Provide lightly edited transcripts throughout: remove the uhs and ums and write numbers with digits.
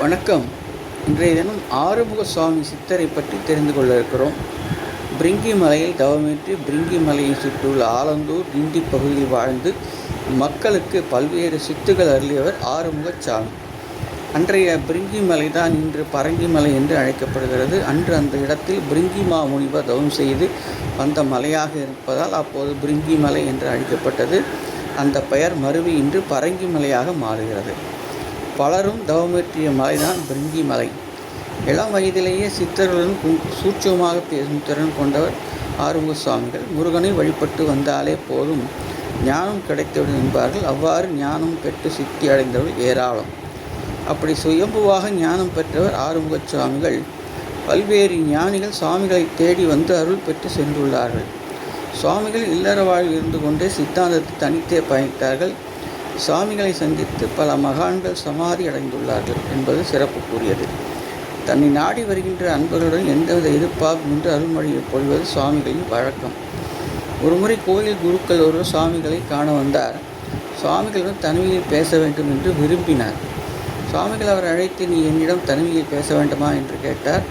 வணக்கம். இன்றைய தினம் ஆறுமுக சுவாமி சித்தரை பற்றி தெரிந்து கொள்ள இருக்கிறோம். பிரிங்கி மலையில் தவமேற்று பிரிங்கி மலையை சுற்றியுள்ள ஆலந்தூர் கிண்டி பகுதியில் வாழ்ந்து மக்களுக்கு பல்வேறு சித்துகள் அருளியவர் ஆறுமுகசாமி. அன்றைய பிரிங்கி மலை தான் இன்று பரங்கி மலை என்று அழைக்கப்படுகிறது. அன்று அந்த இடத்தில் பிரிங்கி மாமுனிவர் தவம் செய்து வந்த மலையாக இருப்பதால் அப்போது பிரிங்கி மலை என்று அழைக்கப்பட்டது. அந்த பெயர் மருவி இன்று பரங்கி மலையாக மாறுகிறது. பலரும் தவமேற்றிய மலைதான் பிரிங்கி மலை. இளம் வயதிலேயே சித்தர்களுடன் சூட்சமாக பேசும் திறன் கொண்டவர் ஆறுமுக சுவாமிகள். முருகனை வழிபட்டு வந்தாலே போதும் ஞானம் கிடைத்துவிடும் என்பார்கள். அவ்வாறு ஞானம் பெற்று சித்தி அடைந்தவர்கள் ஏராளம். அப்படி சுயம்புவாக ஞானம் பெற்றவர் ஆறுமுக சுவாமிகள். பல்வேறு ஞானிகள் சுவாமிகளை தேடி வந்து அருள் பெற்று சென்றுள்ளார்கள். சுவாமிகள் இல்லற வாழ்வில் இருந்து கொண்டே சித்தாந்தத்தை தனித்தே பயணித்தார்கள். சுவாமிகளை சந்தித்து பல மகான்கள் சமாதி அடைந்துள்ளார்கள் என்பது சிறப்புக்குரியது. தன்னை நாடி வருகின்ற அன்பர்களுடன் எந்தவித எதிர்பார்ப்புமின்றி அருள்மொழியை பொழிவது சுவாமிகளின் வழக்கம். ஒருமுறை கோயில் குருக்கள் ஒருவர் சுவாமிகளை காண வந்தார். சுவாமிகளுடன் தனிமையில் பேச வேண்டும் என்று விரும்பினார். சுவாமிகள் அவர் அழைத்து, நீ என்னிடம் தனிமையில் பேச வேண்டுமா என்று கேட்டார்.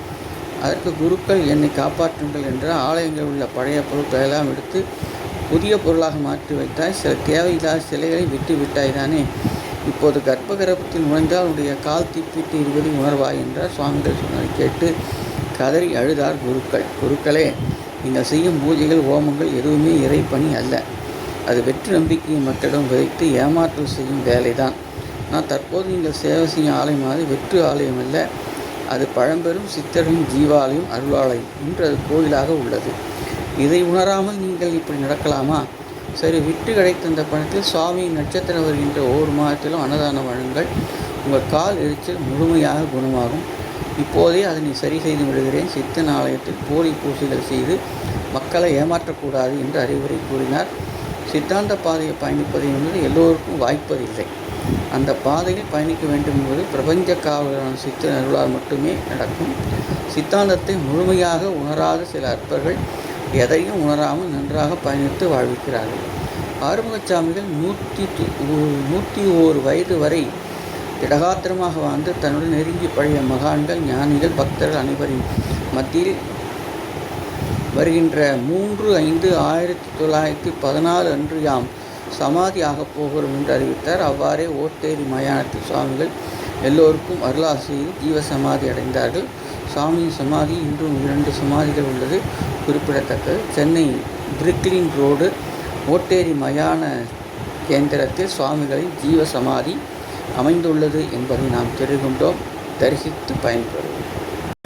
அதற்கு குருக்கள், என்னை காப்பாற்றுங்கள் என்ற ஆலயங்களில் உள்ள பழைய பொருட்களை எல்லாம் எடுத்து புதிய பொருளாக மாற்றி வைத்தாய். சில தேவையில்லாத சிலைகளை விட்டு விட்டாய்தானே. இப்போது கர்ப்பகிரகத்தில் நுழைந்தால் உடைய கால் தீப்பிட்டு இருப்பதை உணர்வாய் என்றார். சுவாமிகள் சொன்னதை கேட்டு கதறி அழுதார் குருக்கள். குருக்களே, நீங்கள் செய்யும் பூஜைகள் ஹோமங்கள் எதுவுமே இறைப்பணி அல்ல. அது வெற்று நம்பிக்கையை மக்களிடம் விதைத்து ஏமாற்றல் செய்யும் வேலைதான். நான் தற்போது நீங்கள் சேவை செய்யும் ஆலயம் அது வெற்று ஆலயம் அல்ல. அது பழம்பெரும் சித்தர்களின் ஜீவாலயம், அருளாலயம். இன்று அது கோயிலாக உள்ளது. இதை உணராமல் நீங்கள் இப்படி நடக்கலாமா? சரி, விட்டு கிடைத்த அந்த பணத்தில் சுவாமியின் நட்சத்திரம் வருகின்ற ஒவ்வொரு மாதத்திலும் அன்னதானம் வழங்குங்கள். உங்கள் கால் எரிச்சல் முழுமையாக குணமாகும். இப்போதே அதனை சரி செய்து விடுகிறேன். சித்தன் ஆலயத்தில் போலி பூசைகள் செய்து மக்களை ஏமாற்றக்கூடாது என்று அறிவுரை கூறினார். சித்தாந்த பாதையை பயணிப்பது என்பது எல்லோருக்கும் வாய்ப்பதில்லை. அந்த பாதையில் பயணிக்க வேண்டும் என்பது பிரபஞ்ச காவலரான சித்தன் அருளால் மட்டுமே நடக்கும். சித்தாந்தத்தை முழுமையாக உணராத சில அற்பர்கள் எதையும் உணராமல் நன்றாக பயணித்து வாழ்விக்கிறார்கள். ஆறுமுகசாமிகள் 101 வயது வரை திடகாத்திரமாக வாழ்ந்து தன்னுடன் நெருங்கி பழைய மகான்கள், ஞானிகள், பக்தர்கள் அனைவரின் மத்தியில் வருகின்ற 3/5/1914 அன்று யாம் சமாதி ஆகப் போகிறோம் என்று அறிவித்தார். அவ்வாறே ஓட்டேரி மயானத்தில் சுவாமிகள் எல்லோருக்கும் அருளாசி செய்து ஜீவ சமாதி அடைந்தார்கள். சுவாமியின் சமாதி இன்றும் 2 சமாதிகள் உள்ளது குறிப்பிடத்தக்கது. சென்னை பிரிக்லின் ரோடு ஓட்டேரி மயான கேந்திரத்தில் சுவாமிகளின் ஜீவ சமாதி அமைந்துள்ளது என்பதை நாம் தெரிந்து கொண்டோம். தரிசித்து பயன்பெறுவோம்.